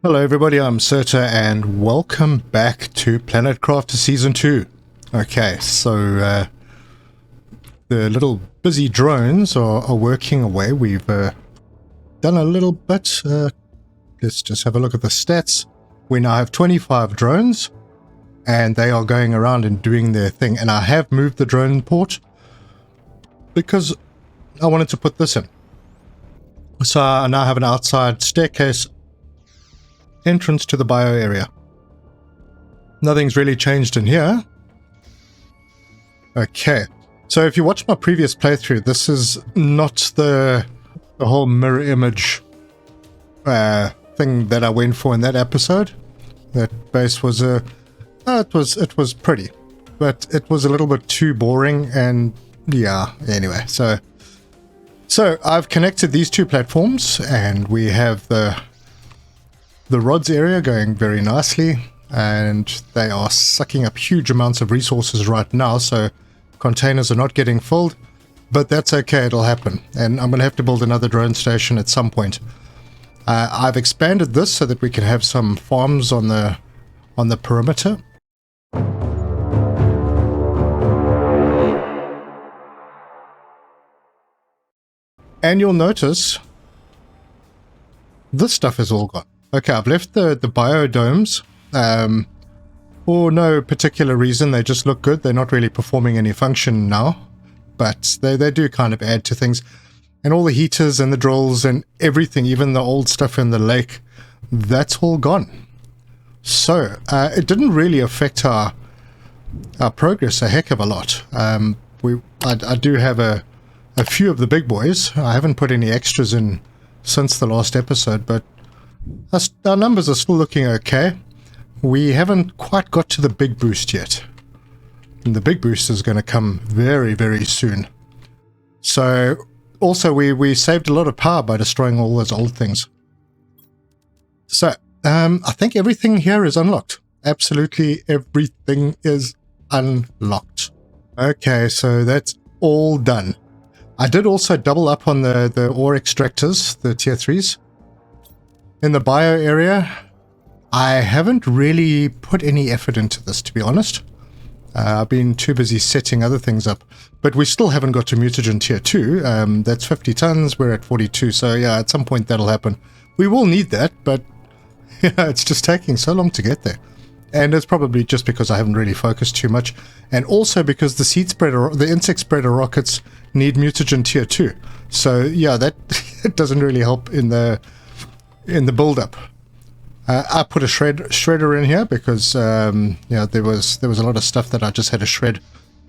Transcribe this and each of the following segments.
Hello everybody, I'm Serta and welcome back to Planet Crafter Season 2. Okay, so the little busy drones are working away. We've done a little bit. Let's just have a look at the stats. We now have 25 drones and they are going around and doing their thing. And I have moved the drone port because I wanted to put this in. So I now have an outside staircase entrance to the bio area. Nothing's really changed in here. Okay, so if you watch my previous playthrough, this is not the whole mirror image thing that I went for in that episode. That base was it was pretty, but it was a little bit too boring, and yeah, anyway, so I've connected these two platforms and we have the rods area going very nicely, and they are sucking up huge amounts of resources right now, so containers are not getting filled, but that's okay, it'll happen. And I'm going to have to build another drone station at some point. I've expanded this so that we can have some farms on the perimeter. And you'll notice this stuff is all gone. Okay, I've left the biodomes for no particular reason. They just look good. They're not really performing any function now, but they do kind of add to things. And all the heaters and the drills and everything, even the old stuff in the lake, that's all gone. So it didn't really affect our progress a heck of a lot. I do have a few of the big boys. I haven't put any extras in since the last episode, but our numbers are still looking okay. We haven't quite got to the big boost yet. And the big boost is going to come very, very soon. So, also we saved a lot of power by destroying all those old things. So, I think everything here is unlocked. Absolutely everything is unlocked. Okay, so that's all done. I did also double up on the ore extractors, the tier 3s. In the bio area, I haven't really put any effort into this, to be honest. I've been too busy setting other things up. But we still haven't got to mutagen tier 2. That's 50 tons, we're at 42. So yeah, at some point that'll happen. We will need that, but yeah, it's just taking so long to get there. And it's probably just because I haven't really focused too much. And also because the insect spreader rockets need mutagen tier 2. So yeah, that it doesn't really help in the build-up. I put a shredder in here because there was a lot of stuff that I just had to shred.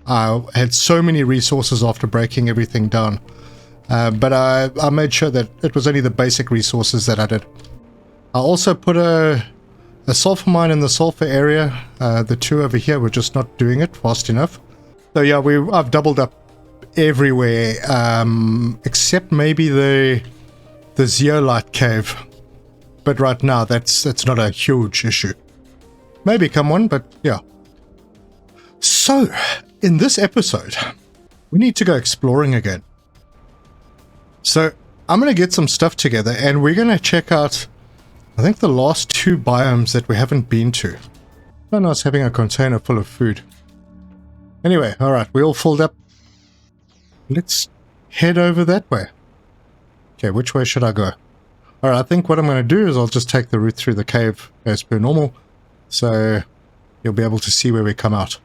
I had so many resources after breaking everything down, but I made sure that it was only the basic resources that I did. I also put a sulfur mine in the sulfur area. The two over here were just not doing it fast enough. So yeah, I've doubled up everywhere except maybe the zeolite cave. But right now, that's not a huge issue. Maybe come one, but yeah. So, in this episode, we need to go exploring again. So, I'm going to get some stuff together, and we're going to check out, I think, the last two biomes that we haven't been to. So nice having a container full of food. Anyway, alright, we all filled up. Let's head over that way. Okay, which way should I go? Alright, I think what I'm going to do is I'll just take the route through the cave as per normal, so you'll be able to see where we come out.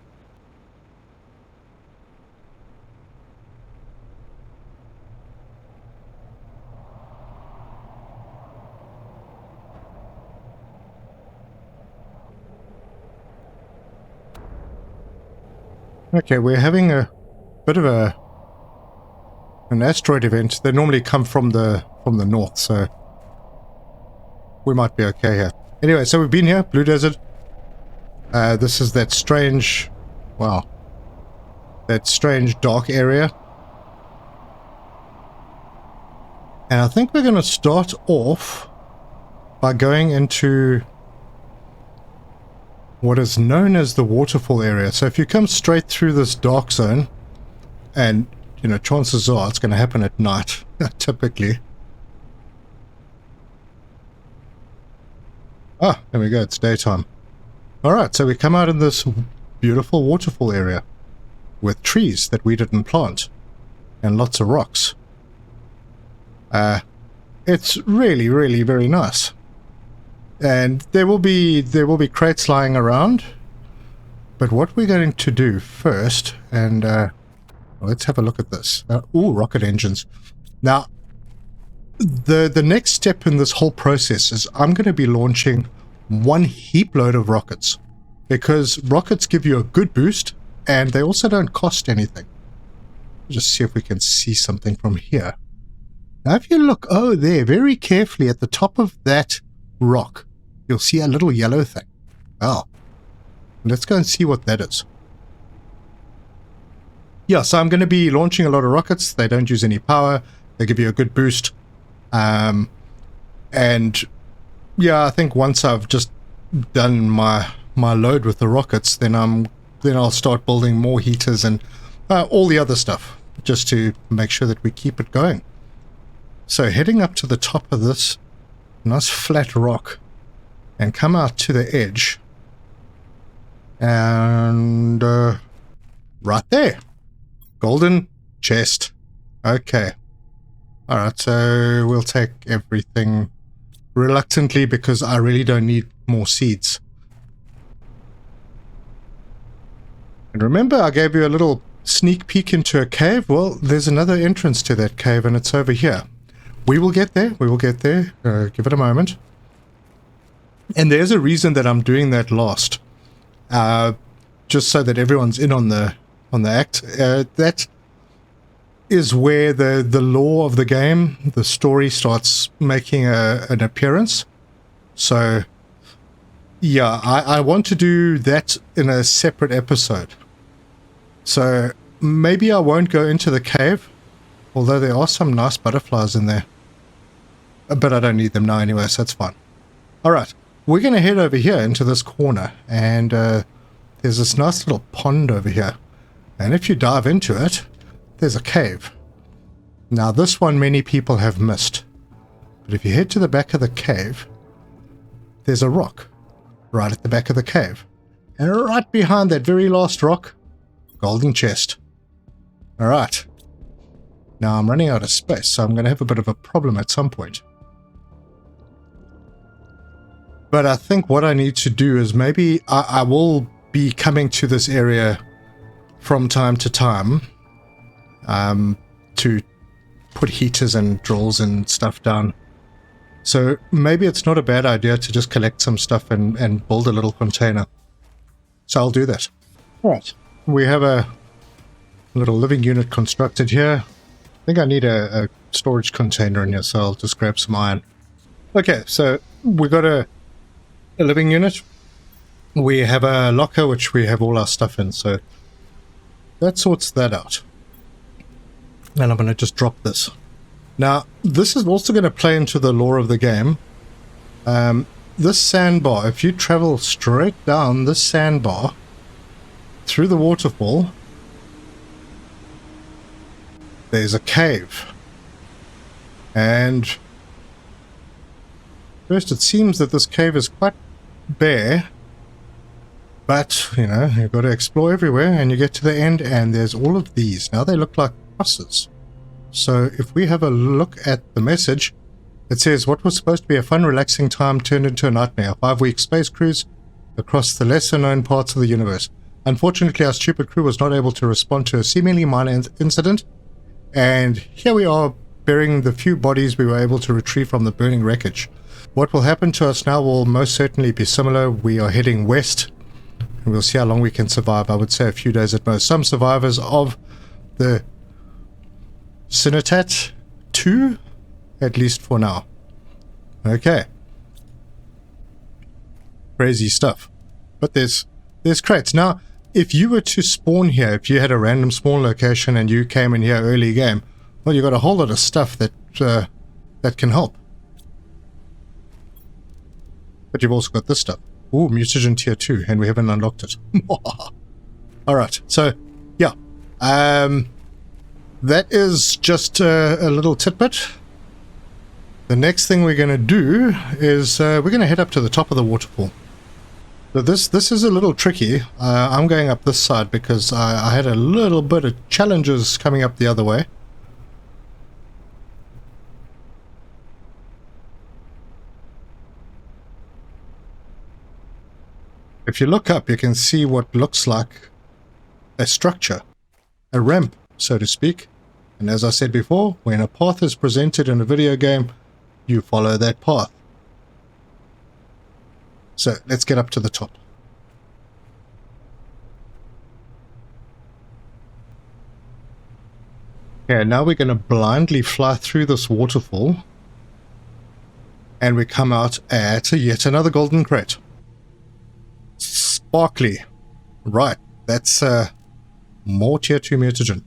Okay, we're having a bit of an asteroid event. They normally come from the north, so we might be okay here. Anyway, so we've been here, Blue Desert. This is that strange, wow, that strange dark area. And I think we're going to start off by going into what is known as the waterfall area. So if you come straight through this dark zone, and you know, chances are it's going to happen at night, typically. Ah, there we go, it's daytime. Alright, so we come out in this beautiful waterfall area with trees that we didn't plant and lots of rocks. It's really, really very nice. And there will be crates lying around. But what we're going to do first, and let's have a look at this. Ooh, rocket engines. Now, the next step in this whole process is I'm going to be launching one heap load of rockets, because rockets give you a good boost and they also don't cost anything. Just see if we can see something from here. Now if you look, oh there, very carefully at the top of that rock, you'll see a little yellow thing. Oh, let's go and see what that is. Yeah, so I'm going to be launching a lot of rockets. They don't use any power. They give you a good boost. And yeah, I think once I've just done my load with the rockets, then I'll start building more heaters and all the other stuff, just to make sure that we keep it going. So heading up to the top of this nice flat rock and come out to the edge, and right there, golden chest. Okay, alright, so we'll take everything reluctantly because I really don't need more seeds. And remember, I gave you a little sneak peek into a cave. Well, there's another entrance to that cave, and it's over here. We will get there. We will get there. Give it a moment. And there's a reason that I'm doing that last, just so that everyone's in on the act. That is where the lore of the game, the story, starts making an appearance. So yeah, I want to do that in a separate episode. So maybe I won't go into the cave, although there are some nice butterflies in there. But I don't need them now anyway, so that's fine. Alright, we're going to head over here into this corner, and there's this nice little pond over here. And if you dive into it, there's a cave. Now this one many people have missed. But if you head to the back of the cave, there's a rock right at the back of the cave. And right behind that very last rock, golden chest. Alright. Now I'm running out of space, so I'm going to have a bit of a problem at some point. But I think what I need to do is maybe I will be coming to this area from time to time to put heaters and drills and stuff down. So maybe it's not a bad idea to just collect some stuff and build a little container. So I'll do that. Alright, we have a little living unit constructed here. I think I need a storage container in here, so I'll just grab some iron. Okay, so we got a living unit. We have a locker which we have all our stuff in, so that sorts that out. And I'm going to just drop this. Now, this is also going to play into the lore of the game. This sandbar, if you travel straight down this sandbar through the waterfall, there's a cave. And first it seems that this cave is quite bare, but, you know, you've got to explore everywhere, and you get to the end and there's all of these. Now they look like crosses. So if we have a look at the message, it says, what was supposed to be a fun, relaxing time turned into a nightmare. A 5-week space cruise across the lesser-known parts of the universe. Unfortunately, our stupid crew was not able to respond to a seemingly minor incident, and here we are, burying the few bodies we were able to retrieve from the burning wreckage. What will happen to us now will most certainly be similar. We are heading west, and we'll see how long we can survive. I would say a few days at most. Some survivors of the Cinotat 2, at least for now. Okay. Crazy stuff. But there's crates. Now, if you were to spawn here, if you had a random spawn location and you came in here early game, well, you got a whole lot of stuff that can help. But you've also got this stuff. Ooh, mutagen tier 2, and we haven't unlocked it. Alright, so, yeah. That is just a little tidbit. The next thing we're going to do is we're going to head up to the top of the waterfall. So this is a little tricky. I'm going up this side because I had a little bit of challenges coming up the other way. If you look up, you can see what looks like a structure, a ramp, so to speak. And as I said before, when a path is presented in a video game, you follow that path. So let's get up to the top. Okay, now we're going to blindly fly through this waterfall. And we come out at yet another golden crate. Sparkly. Right, that's more tier 2 mutagen.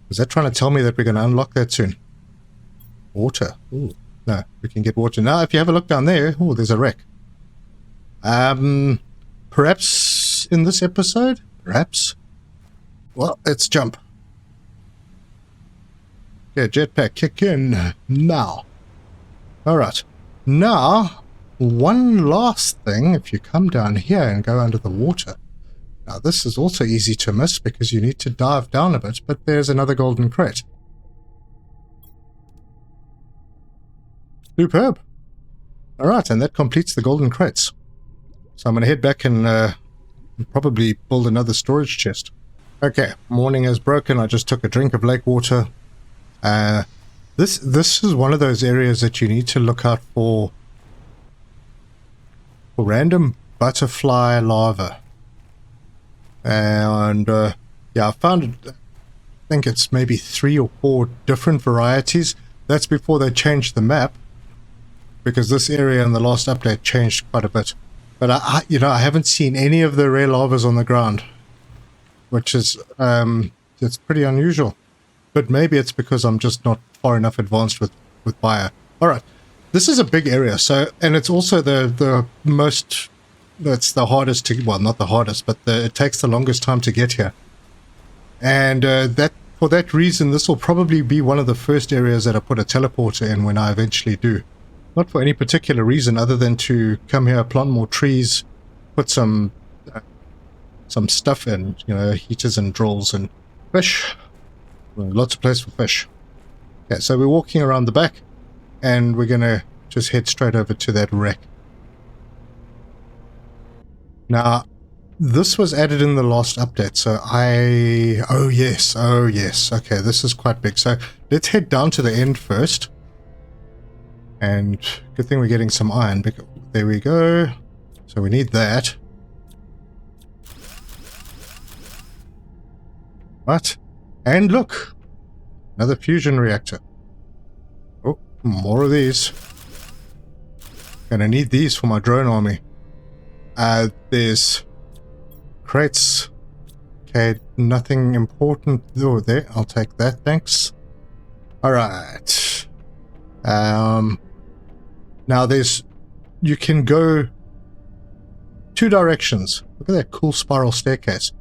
Is that trying to tell me that we're going to unlock that soon? Water. Ooh. No, we can get water. Now, if you have a look down there, oh, there's a wreck. Perhaps in this episode? Perhaps. Well, let's jump. Yeah, jetpack, kick in now. Alright. Now, one last thing, if you come down here and go under the water. Now, this is also easy to miss because you need to dive down a bit, but there's another golden crate. Superb. Alright, and that completes the golden crates. So I'm going to head back and probably build another storage chest. Okay, morning is broken. I just took a drink of lake water. This is one of those areas that you need to look out for random butterfly larvae. And yeah, I found it, I think it's maybe 3 or 4 different varieties. That's before they changed the map, because this area in the last update changed quite a bit. But I haven't seen any of the rare larvas on the ground, which is it's pretty unusual. But maybe it's because I'm just not far enough advanced with bio. All right, this is a big area, so, and it's also the most, that's the hardest to, well, not the hardest, but it takes the longest time to get here. And for that reason, this will probably be one of the first areas that I put a teleporter in when I eventually do. Not for any particular reason other than to come here, plant more trees, put some stuff in, heaters and drills and fish. Lots of place for fish. Okay, so we're walking around the back, and we're going to just head straight over to that wreck. Now, this was added in the last update, so oh yes, okay, this is quite big. So let's head down to the end first. And good thing we're getting some iron. There we go. So we need that. What? And look, another fusion reactor. Oh, more of these. Gonna need these for my drone army. There's crates. Okay, nothing important. Oh, there, I'll take that, thanks. Alright. Now you can go 2 directions. Look at that cool spiral staircase.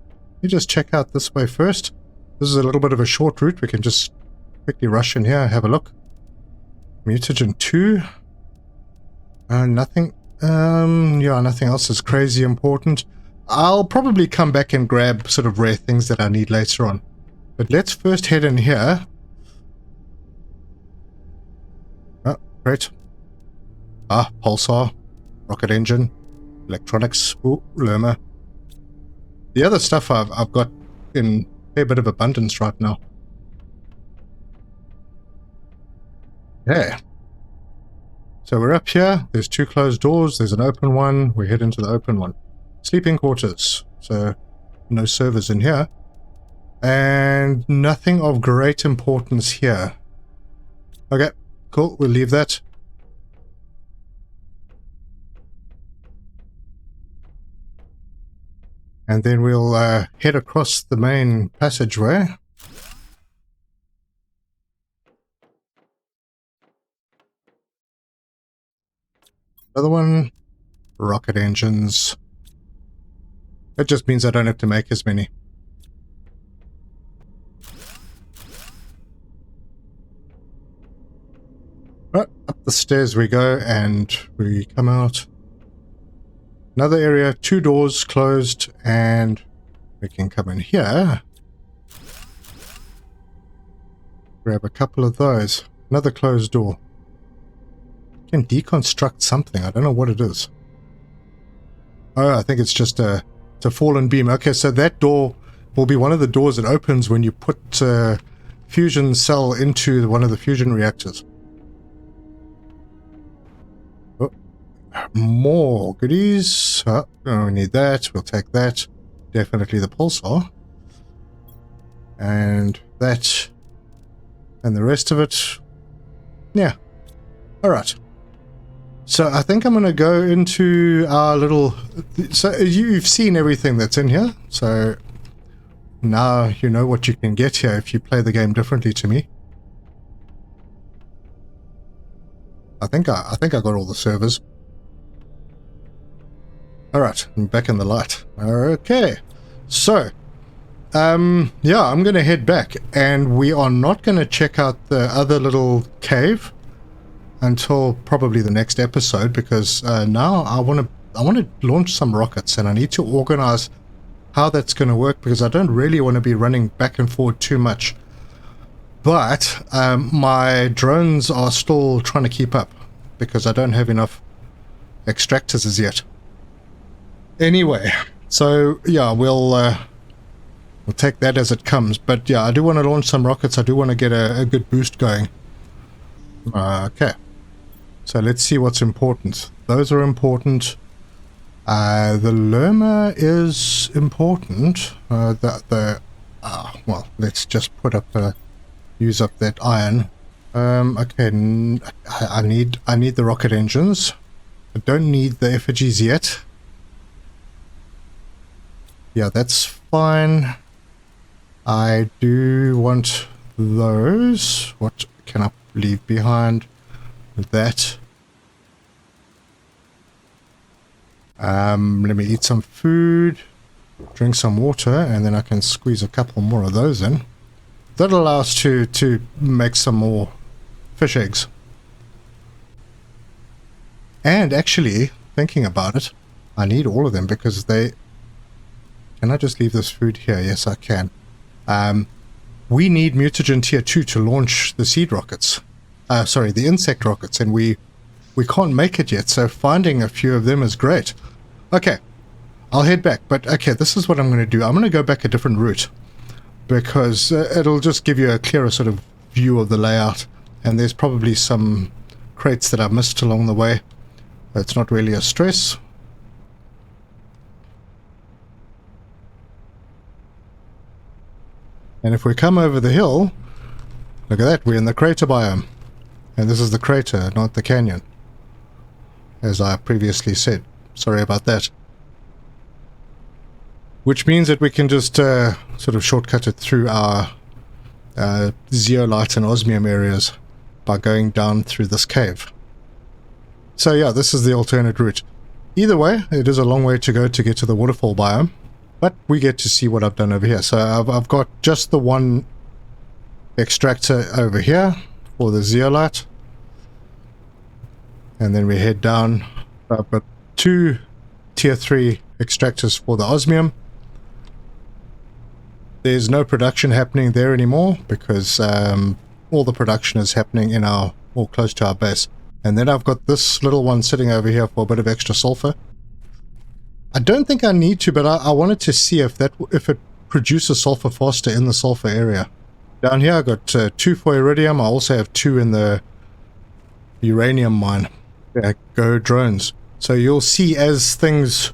You just check out this way first. This is a little bit of a short route. We can just quickly rush in here and have a look. Mutagen 2. Nothing. Yeah, nothing else is crazy important. I'll probably come back and grab sort of rare things that I need later on. But let's first head in here. Oh, great. Pulsar, rocket engine, electronics, ooh, Lerma. The other stuff I've got in a fair bit of abundance right now. Yeah. So we're up here, there's 2 closed doors, there's an open one, we head into the open one. Sleeping quarters, so no servers in here. And nothing of great importance here. Okay, cool, we'll leave that. And then we'll head across the main passageway. Another one. Rocket engines. That just means I don't have to make as many. Right, up the stairs we go, and we come out. Another area, 2 doors closed, and we can come in here. Grab a couple of those. Another closed door. Can deconstruct something. I don't know what it is. Oh, I think it's just a fallen beam. Okay, so that door will be one of the doors that opens when you put a fusion cell into one of the fusion reactors. Oh, more goodies. Oh, we need that. We'll take that. Definitely the pulsar. And that. And the rest of it. Yeah. Alright. So I think I'm going to go into our little... So you've seen everything that's in here. So now you know what you can get here if you play the game differently to me. I think I got all the servers. Alright, I'm back in the light. Okay. So, yeah, I'm going to head back. And we are not going to check out the other little cave until probably the next episode, because now I want to launch some rockets, and I need to organize how that's going to work, because I don't really want to be running back and forward too much. But my drones are still trying to keep up, because I don't have enough extractors as yet. Anyway, so yeah, we'll take that as it comes. But yeah, I do want to launch some rockets. I do want to get a good boost going. Okay. So let's see what's important. Those are important. The Lerma is important. Well, let's just put up use up that iron. Okay, I need the rocket engines. I don't need the effigies yet. Yeah, that's fine. I do want those. What can I leave behind? That. Let me eat some food, drink some water, and then I can squeeze a couple more of those in. That'll allow us to make some more fish eggs. And actually, thinking about it, I need all of them because they... Can I just leave this food here? Yes, I can. We need mutagen tier 2 to launch the seed rockets. Sorry, the insect rockets, and we can't make it yet, so finding a few of them is great. Okay, I'll head back, but okay, this is what I'm going to do. I'm going to go back a different route, because it'll just give you a clearer sort of view of the layout, and there's probably some crates that I missed along the way. It's not really a stress. And if we come over the hill, look at that, we're in the crater biome. And this is the crater, not the canyon, as I previously said. Sorry about that. Which means that we can just sort of shortcut it through our zeolite and osmium areas by going down through this cave. So yeah, this is the alternate route. Either way, it is a long way to go to get to the waterfall biome, but we get to see what I've done over here. So I've got just the one extractor over here for the zeolite, and then we head down. I've got 2 tier 3 extractors for the osmium. There's no production happening there anymore because all the production is happening in our, or close to our base. And then I've got this little one sitting over here for a bit of extra sulfur. I don't think I need to, but I wanted to see if it produces sulfur faster in the sulfur area. Down here I got 2 for iridium. I also have 2 in the uranium mine. Yeah, go drones. So you'll see as things,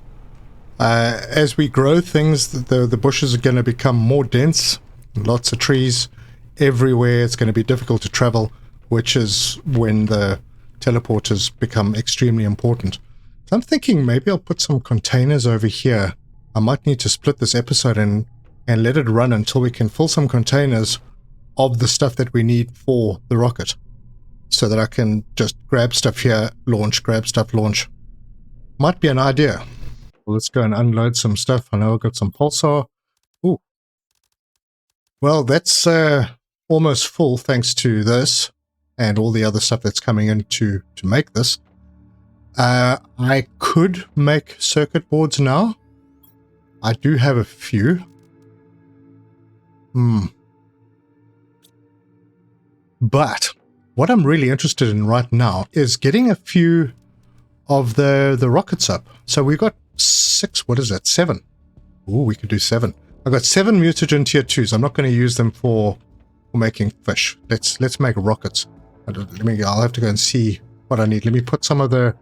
as we grow things, the bushes are going to become more dense. Lots of trees everywhere. It's going to be difficult to travel, which is when the teleporters become extremely important. So I'm thinking maybe I'll put some containers over here. I might need to split this episode and let it run until we can fill some containers of the stuff that we need for the rocket, so that I can just grab stuff here, launch, grab stuff, launch. Might be an idea. Well, let's go and unload some stuff. I know I've got some pulsar. Ooh. Well, that's almost full thanks to this. and all the other stuff that's coming in to make this. I could make circuit boards now. I do have a few. But what I'm really interested in right now is getting a few of the rockets up. So we've got 6, what is that, 7? Ooh, we could do 7. I've got 7 mutagen tier 2s. I'm not going to use them for making fish. Let's make rockets. I'll have to go and see what I need. Let me put some of the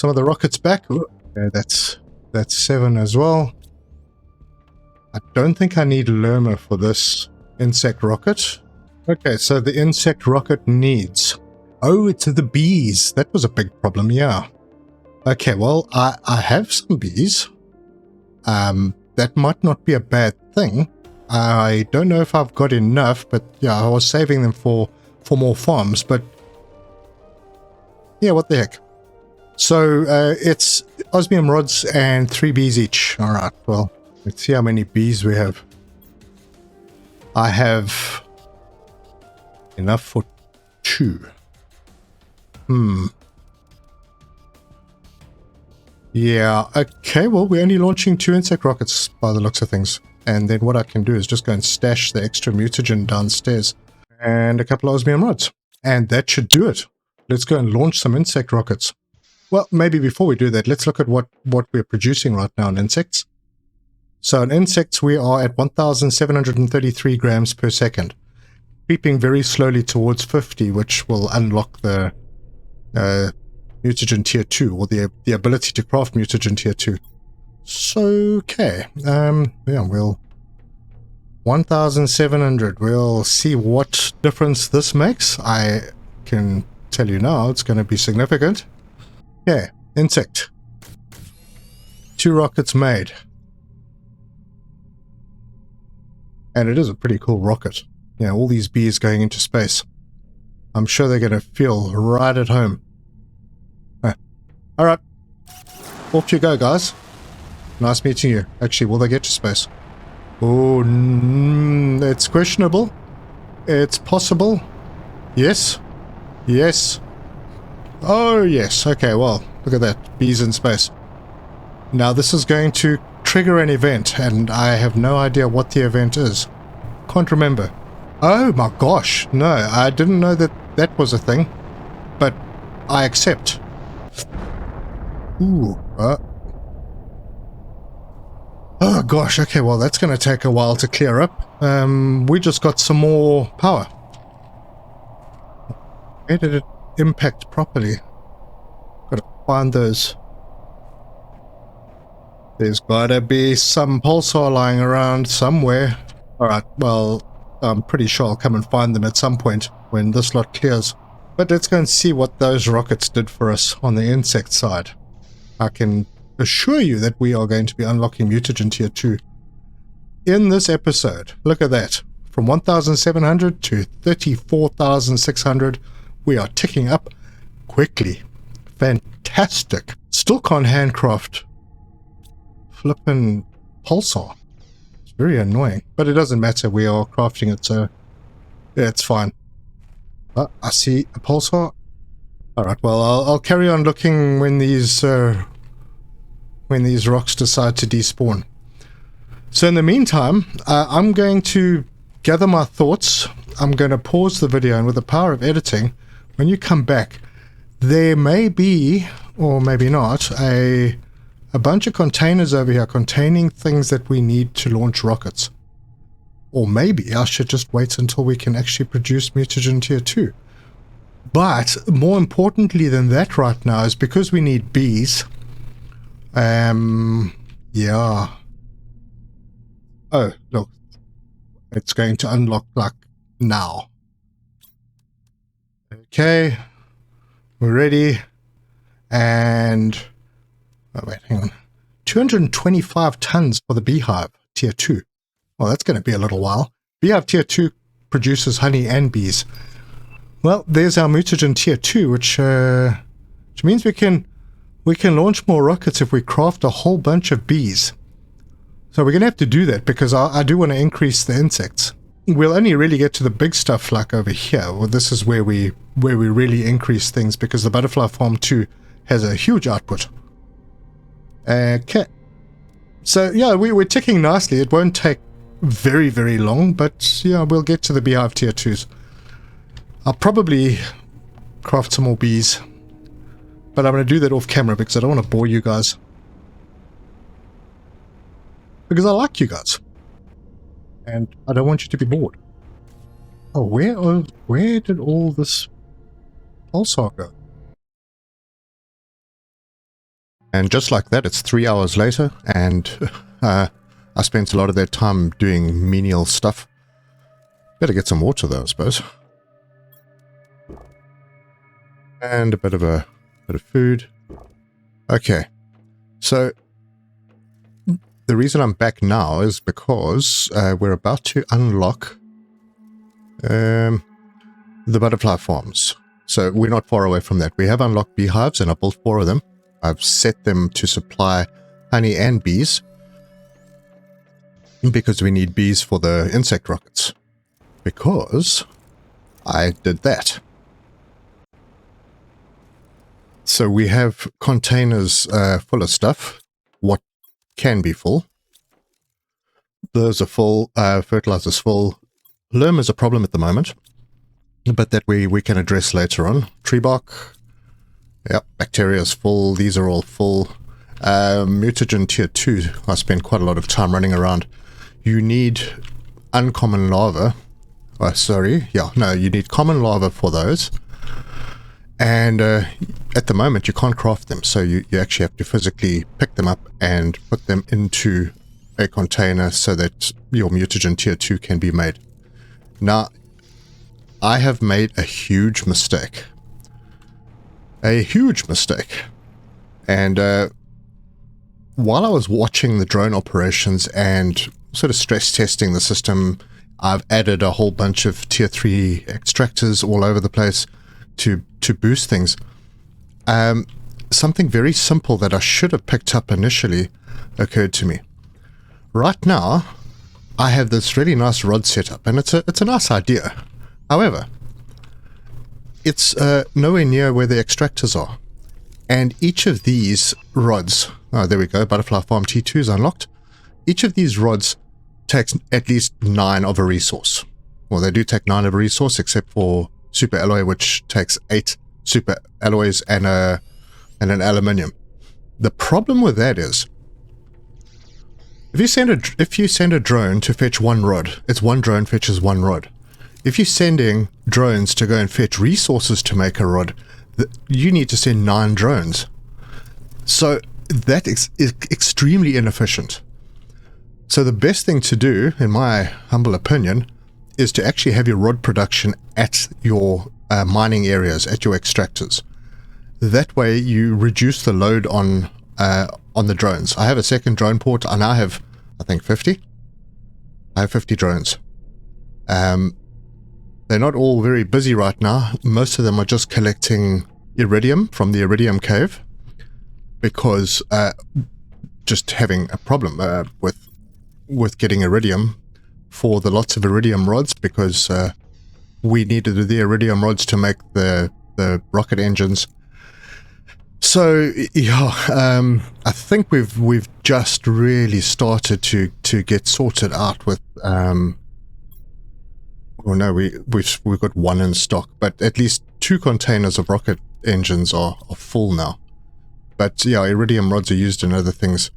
rockets back. Ooh, yeah, that's 7 as well. I don't think I need Lerma for this insect rocket. Okay, so the insect rocket needs... Oh, it's the bees. That was a big problem, yeah. Okay, well, I have some bees. That might not be a bad thing. I don't know if I've got enough, but yeah, I was saving them for more farms, but yeah, what the heck. So it's osmium rods and 3 bees each. All right, well, let's see how many bees we have. I have enough for 2. Yeah, okay, well, we're only launching 2 insect rockets by the looks of things. And then what I can do is just go and stash the extra mutagen downstairs. And a couple of osmium rods. And that should do it. Let's go and launch some insect rockets. Well, maybe before we do that, let's look at what we're producing right now in insects. So in insects, we are at 1,733 grams per second. Creeping very slowly towards 50, which will unlock the mutagen tier 2, or the ability to craft mutagen tier 2. So, okay. Yeah, we'll... 1,700. We'll see what difference this makes. I can tell you now it's going to be significant. Okay, insect. 2 rockets made. And it is a pretty cool rocket. You know, all these bees going into space. I'm sure they're going to feel right at home. Alright. Off you go, guys. Nice meeting you. Actually, will they get to space? Oh, it's questionable. It's possible. Yes. Yes. Oh, yes. Okay, well, look at that. Bees in space. Now, this is going to trigger an event, and I have no idea what the event is. Can't remember. Oh my gosh. No, I didn't know that was a thing. But I accept. Ooh. Oh gosh, okay, well that's going to take a while to clear up. We just got some more power. Where did it impact properly? Got to find those. There's got to be some pulsar lying around somewhere. Alright, well, I'm pretty sure I'll come and find them at some point when this lot clears. But let's go and see what those rockets did for us on the insect side. I can assure you that we are going to be unlocking mutagen tier 2 in this episode. Look at that. From 1,700 to 34,600. We are ticking up quickly. Fantastic. Still can't handcraft flippin' pulsar. It's very annoying. But it doesn't matter. We are crafting it, so yeah, it's fine. I see a pulsar. Alright, well, I'll carry on looking when these rocks decide to despawn. So in the meantime, I'm going to gather my thoughts. I'm going to pause the video, and with the power of editing, when you come back, there may be, or maybe not, a bunch of containers over here containing things that we need to launch rockets. Or maybe I should just wait until we can actually produce mutagen tier 2. But more importantly than that right now is because we need bees. Yeah. Oh, look. It's going to unlock like now. Okay. We're ready. And oh wait, hang on. 225 tons for the beehive tier 2. Well, that's going to be a little while. Beehive tier 2 produces honey and bees. Well, there's our mutagen tier 2, which means we can launch more rockets if we craft a whole bunch of bees. So we're going to have to do that because I do want to increase the insects. we'll only really get to the big stuff like over here. Well, this is where we really increase things, because the Butterfly Farm 2 has a huge output. Okay. So yeah, we're ticking nicely. It won't take very, very long, but yeah, we'll get to the beehive tier 2s. I'll probably craft some more bees, but I'm going to do that off camera because I don't want to bore you guys. Because I like you guys. And I don't want you to be bored. Oh, where did all this pulsar go? And just like that, it's 3 hours later, and I spent a lot of that time doing menial stuff. Better get some water though, I suppose. And a bit of food. Okay, so the reason I'm back now is because we're about to unlock the butterfly farms. So we're not far away from that. We have unlocked beehives, and I built 4 of them. I've set them to supply honey and bees, because we need bees for the insect rockets. Because I did that. So we have containers full of stuff. What can be full. Those are full. Fertilizer's full. Loam is a problem at the moment, but that we can address later on. Tree bark. Yep, bacteria is full. These are all full. Mutagen tier 2, I spent quite a lot of time running around. You need uncommon larvae. Oh, sorry. Yeah, no, you need common larvae for those. And at the moment, you can't craft them. So you actually have to physically pick them up and put them into a container so that your mutagen tier 2 can be made. Now, I have made a huge mistake. A huge mistake. And while I was watching the drone operations and sort of stress testing the system, I've added a whole bunch of tier 3 extractors all over the place to boost things. Something very simple that I should have picked up initially occurred to me. Right now, I have this really nice rod setup, and it's a nice idea. However, it's nowhere near where the extractors are. And each of these rods, oh, there we go, Butterfly Farm T2 is unlocked. Each of these rods takes at least 9 of a resource. Well, they do take 9 of a resource, except for super alloy, which takes 8 super alloys and an aluminium. The problem with that is, if you send a drone to fetch 1 rod, it's 1 drone fetches 1 rod. If you're sending drones to go and fetch resources to make a rod, you need to send 9 drones. So that is extremely inefficient. So the best thing to do, in my humble opinion, is to actually have your rod production at your mining areas, at your extractors. That way you reduce the load on the drones. I have a second drone port. I now have, I think, 50. I have 50 drones. They're not all very busy right now. Most of them are just collecting iridium from the iridium cave, because just having a problem with getting iridium for the lots of iridium rods, because we needed the iridium rods to make the rocket engines. So yeah, I think we've just really started to get sorted out with. Well, no, we've got 1 in stock, but at least 2 containers of rocket engines are full now. But yeah, iridium rods are used in other things.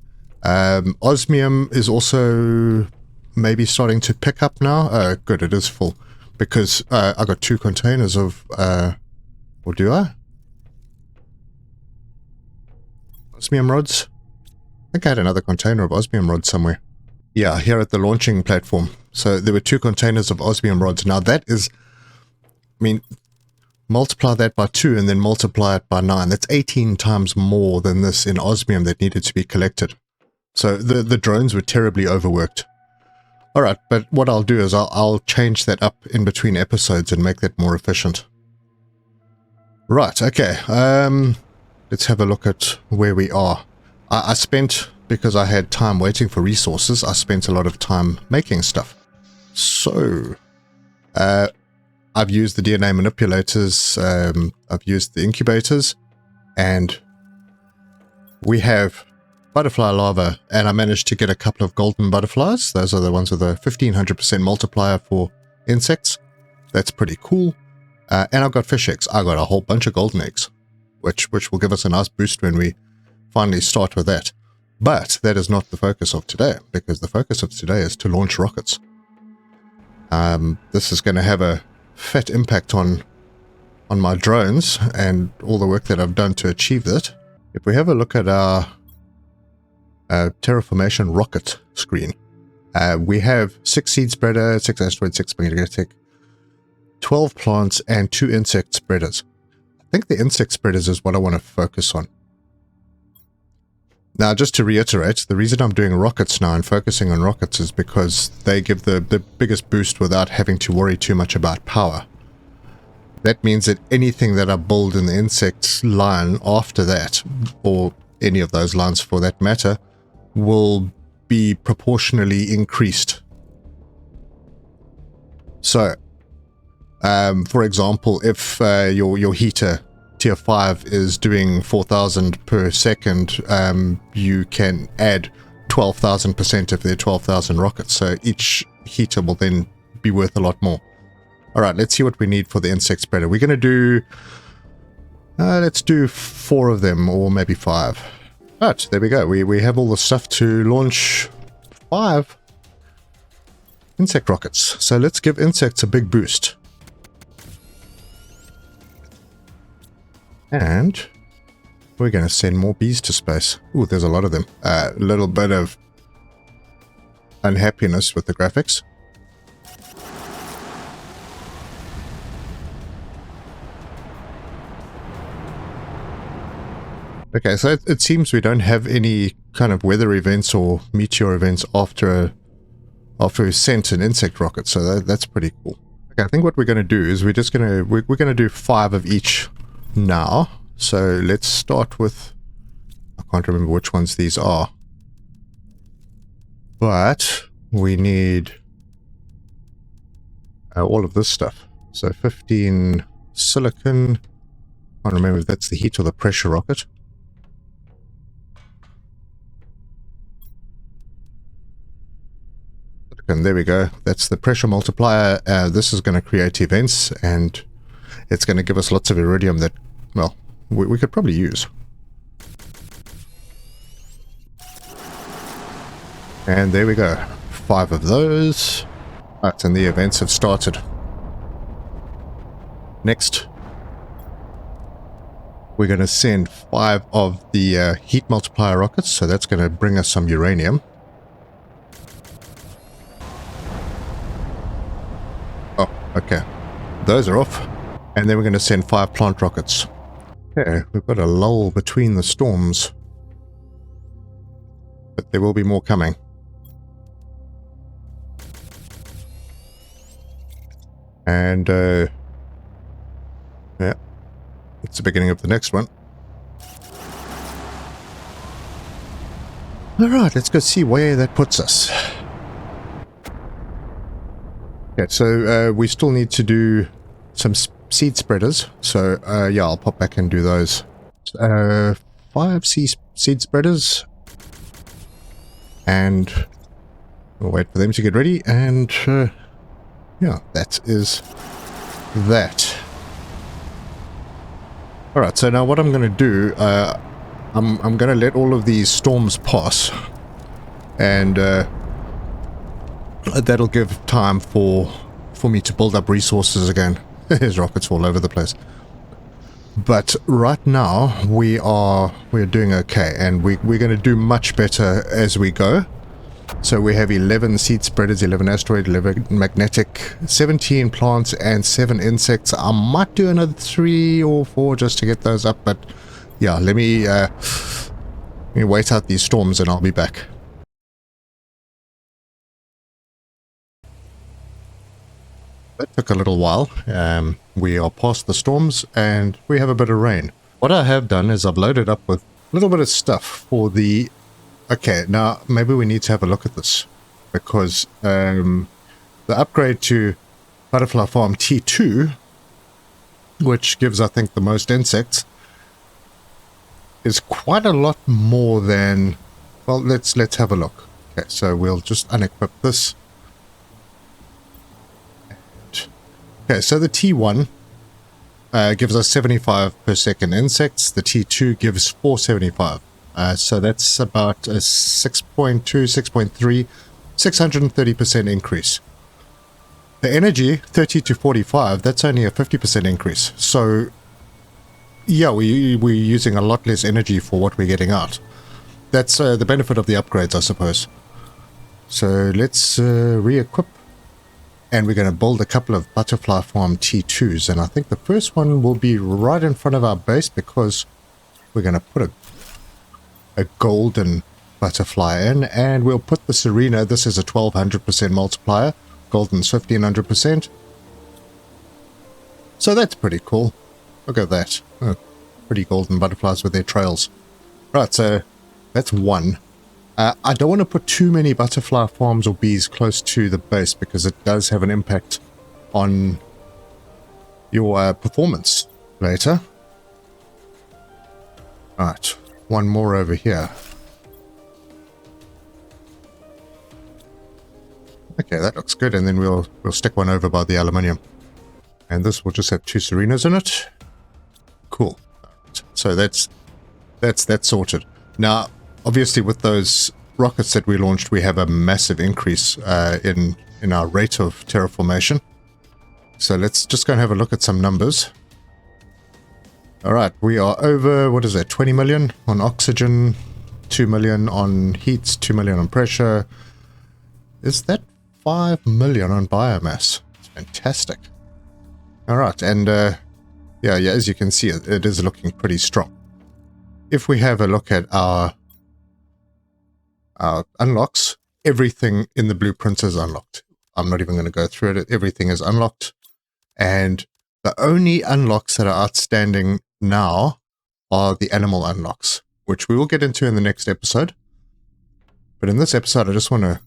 Osmium is also maybe starting to pick up now. Good, it is full, because I got 2 containers of, or do I? Osmium rods? I think I had another container of osmium rods somewhere. Yeah, here at the launching platform. So there were 2 containers of osmium rods. Now that is, I mean, multiply that by 2 and then multiply it by 9. That's 18 times more than this in osmium that needed to be collected. So the drones were terribly overworked. Alright, but what I'll do is I'll change that up in between episodes and make that more efficient. Right, okay. Let's have a look at where we are. I spent, because I had time waiting for resources, I spent a lot of time making stuff. So, I've used the DNA manipulators, I've used the incubators, and we have butterfly larva, and I managed to get a couple of golden butterflies. Those are the ones with a 1500% multiplier for insects. That's pretty cool. And I've got fish eggs. I got a whole bunch of golden eggs, which will give us a nice boost when we finally start with that. But that is not the focus of today, because the focus of today is to launch rockets. This is going to have a fat impact on my drones and all the work that I've done to achieve that. If we have a look at our terraformation rocket screen, we have 6 seed spreader, 6 asteroid, 6 magnetic, 12 plants, and 2 insect spreaders. I think the insect spreaders is what I want to focus on. Now, just to reiterate, the reason I'm doing rockets now and focusing on rockets is because they give the biggest boost without having to worry too much about power. That means that anything that I build in the insect line after that, or any of those lines for that matter, will be proportionally increased. So, for example, if your heater tier 5 is doing 4,000 per second, you can add 12,000% if there are 12,000 rockets. So each heater will then be worth a lot more. All right, let's see what we need for the insect spreader. We're going to do, let's do 4 of them, or maybe 5. But there we go. We have all the stuff to launch 5 insect rockets. So let's give insects a big boost. And we're going to send more bees to space. Ooh, there's a lot of them. A little bit of unhappiness with the graphics. Okay, so it seems we don't have any kind of weather events or meteor events after we sent an insect rocket, so that's pretty cool. Okay, I think what we're going to do is we're going to do 5 of each now. So let's start with, I can't remember which ones these are, but we need all of this stuff. So 15 silicon, I can't remember if that's the heat or the pressure rocket. And there we go. That's the pressure multiplier. This is going to create events, and it's going to give us lots of iridium that, well, we could probably use. And there we go. 5 of those. Right, and the events have started. Next, we're going to send 5 of the heat multiplier rockets, so that's going to bring us some uranium. Oh, okay. Those are off. And then we're going to send 5 plant rockets. Okay, we've got a lull between the storms. But there will be more coming. And, yeah, it's the beginning of the next one. Alright, let's go see where that puts us. Okay, so we still need to do some seed spreaders. So, yeah, I'll pop back and do those. 5 seed spreaders. And we'll wait for them to get ready. And, yeah, that is that. Alright, so now what I'm going to do, I'm going to let all of these storms pass. And that'll give time for me to build up resources again. There's rockets all over the place. But right now, we're doing okay, and we're going to do much better as we go. So we have 11 seed spreaders, 11 asteroid, 11 magnetic, 17 plants, and 7 insects. I might do another 3 or 4 just to get those up, but yeah, let me wait out these storms and I'll be back. That took a little while. We are past the storms and we have a bit of rain. What I have done is I've loaded up with a little bit of stuff for the... Okay, now maybe we need to have a look at this, because The upgrade to Butterfly Farm T2, which gives, I think, the most insects, is quite a lot more than... Well, let's have a look. Okay, so we'll just unequip this. Okay, so the T1 gives us 75 per second insects. The T2 gives 475. So that's about a 6.2, 6.3, 630% increase. The energy, 30 to 45, that's only a 50% increase. So, yeah, we're using a lot less energy for what we're getting out. That's the benefit of the upgrades, I suppose. So let's re-equip. And we're going to build a couple of Butterfly Farm T2s. And I think the first one will be right in front of our base because we're going to put a golden butterfly in. And we'll put the Serena. This is a 1200% multiplier. Golden's 1500%. So that's pretty cool. Look at that. Oh, pretty golden butterflies with their trails. Right, so that's one. I don't want to put too many butterfly farms or bees close to the base because it does have an impact on your performance later. Right, one more over here. Okay, that looks good, and then we'll stick one over by the aluminium. And this will just have 2 Serenas in it. Cool. Right. So that's sorted. Now, obviously, with those rockets that we launched, we have a massive increase in our rate of terraformation. So let's just go and have a look at some numbers. All right, we are over, what is that, 20 million on oxygen, 2 million on heat, 2 million on pressure. Is that 5 million on biomass? It's fantastic. All right, and yeah, as you can see, it is looking pretty strong. If we have a look at our unlocks, everything in the blueprints is unlocked. I'm not even going to go through it. Everything is unlocked. And the only unlocks that are outstanding now are the animal unlocks, which we will get into in the next episode. But in this episode, I just want to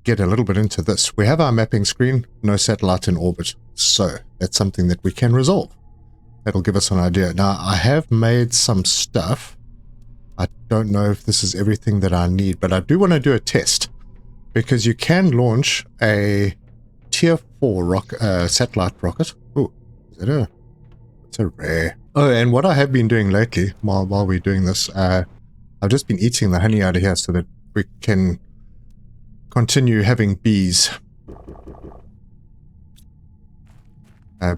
get a little bit into this. We have our mapping screen, no satellite in orbit. So that's something that we can resolve. That'll give us an idea. Now, I have made some stuff. I don't know if this is everything that I need, but I do want to do a test because you can launch a tier 4 satellite rocket. Oh, is it it's a rare. Oh, and what I have been doing lately while we're doing this, I've just been eating the honey out of here so that we can continue having bees.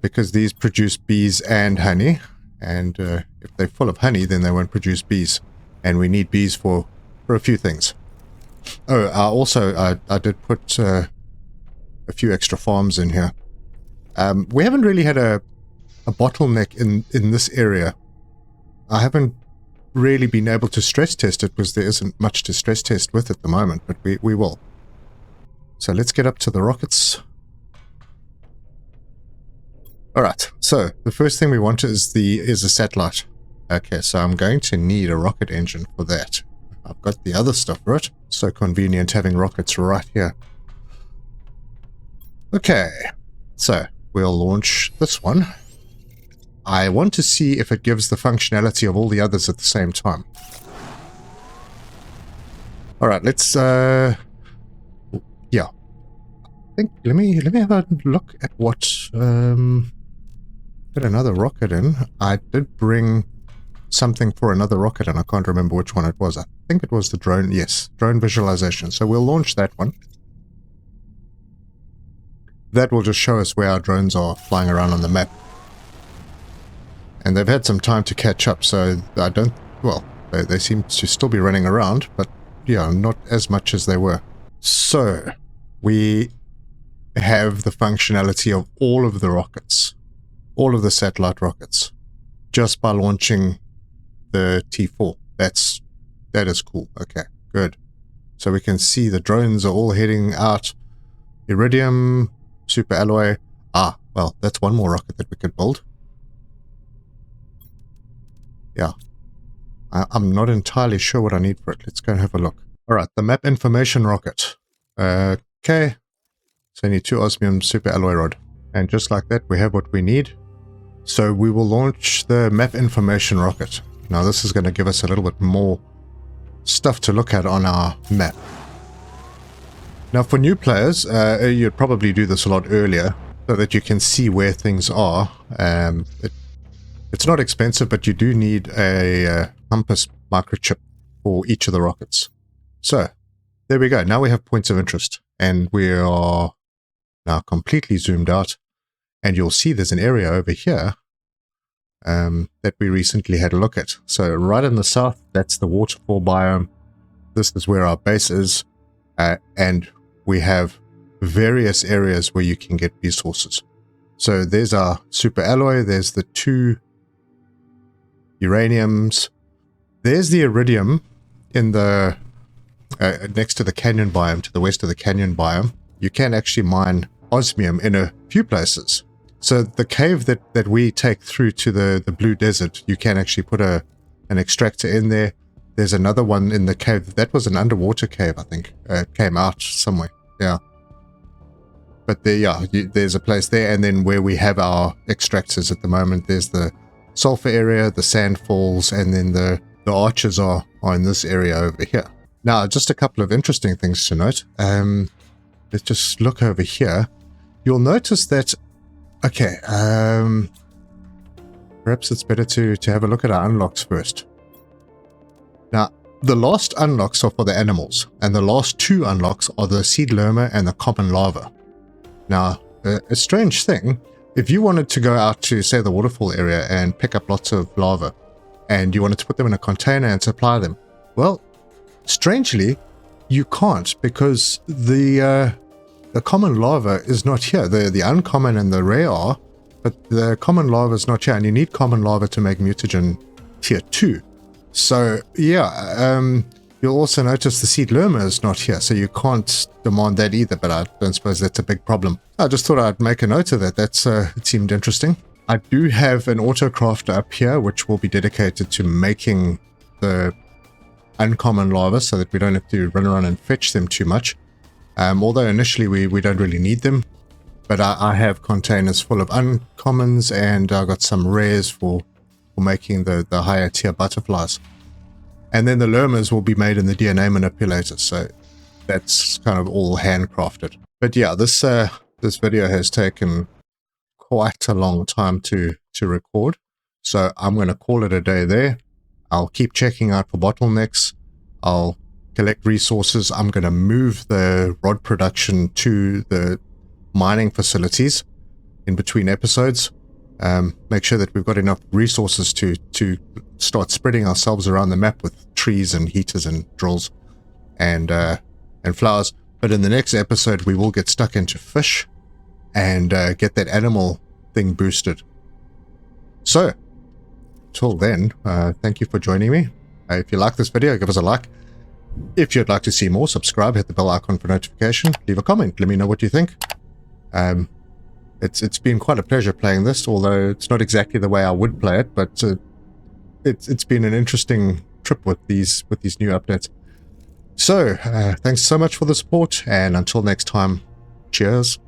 Because these produce bees and honey, and if they're full of honey, then they won't produce bees. And we need bees for a few things. Oh, I did put a few extra farms in here. We haven't really had a bottleneck in this area. I haven't really been able to stress test it because there isn't much to stress test with at the moment, but we will. So let's get up to the rockets. Alright, so the first thing we want is a satellite. Okay, so I'm going to need a rocket engine for that. I've got the other stuff, right? So convenient having rockets right here. Okay, so we'll launch this one. I want to see if it gives the functionality of all the others at the same time. Alright, let's yeah. I think let me have a look at what put another rocket in. I did bring something for another rocket, and I can't remember which one it was. I think it was the drone. Yes, drone visualization. So we'll launch that one. That will just show us where our drones are flying around on the map. And they've had some time to catch up, so I don't... Well, they seem to still be running around, but yeah, not as much as they were. So, we have the functionality of all of the rockets. All of the satellite rockets. Just by launching the T4. That is cool. Okay, good. So we can see the drones are all heading out. Iridium, super alloy. Ah, well, that's one more rocket that we could build. Yeah. I'm not entirely sure what I need for it. Let's go and have a look. Alright, the map information rocket. Okay. So I need 2 osmium super alloy rod. And just like that, we have what we need. So we will launch the map information rocket. Now this is going to give us a little bit more stuff to look at on our map. Now for new players, you'd probably do this a lot earlier so that you can see where things are. It's not expensive, but you do need a compass microchip for each of the rockets. So there we go. Now we have points of interest, and we are now completely zoomed out. And you'll see there's an area over here that we recently had a look at. So right in the south, that's the waterfall biome. This is where our base is. And we have various areas where you can get resources. So there's our super alloy. There's the 2 uraniums. There's the iridium in the next to the canyon biome, to the west of the canyon biome. You can actually mine osmium in a few places. So the cave that we take through to the blue desert, you can actually put an extractor in there. There's another one in the cave. That was an underwater cave, I think. It came out somewhere. Yeah. But there, yeah, there's a place there. And then where we have our extractors at the moment, there's the sulfur area, the sand falls, and then the arches are in this area over here. Now, just a couple of interesting things to note. Let's just look over here. You'll notice that, okay, perhaps it's better to have a look at our unlocks first. Now, the last unlocks are for the animals, and the last 2 unlocks are the seed lerma and the common lava. Now, a strange thing, if you wanted to go out to, say, the waterfall area and pick up lots of lava, and you wanted to put them in a container and supply them, well, strangely, you can't, because the common lava is not here. The uncommon and the rare are, but the common lava is not here, and you need common lava to make mutagen tier 2. So yeah, you'll also notice the seed lerma is not here, so you can't demand that either, but I don't suppose that's a big problem. I just thought I'd make a note of that. It seemed interesting. I do have an autocrafter up here, which will be dedicated to making the uncommon lava so that we don't have to run around and fetch them too much. Although initially we don't really need them, but I have containers full of uncommons, and I got some rares for making the higher tier butterflies. And then the lermas will be made in the DNA manipulator, so that's kind of all handcrafted. But yeah, this video has taken quite a long time to record, so I'm going to call it a day there. I'll keep checking out for bottlenecks. I'll collect resources. I'm going to move the rod production to the mining facilities in between episodes. Make sure that we've got enough resources to start spreading ourselves around the map with trees and heaters and drills and flowers. But in the next episode, we will get stuck into fish and get that animal thing boosted. So, till then, thank you for joining me. If you like this video, give us a like. If you'd like to see more, subscribe, hit the bell icon for notification, leave a comment, let me know what you think. It's been quite a pleasure playing this, although it's not exactly the way I would play it, but it's been an interesting trip with these new updates. So, thanks so much for the support, and until next time, cheers.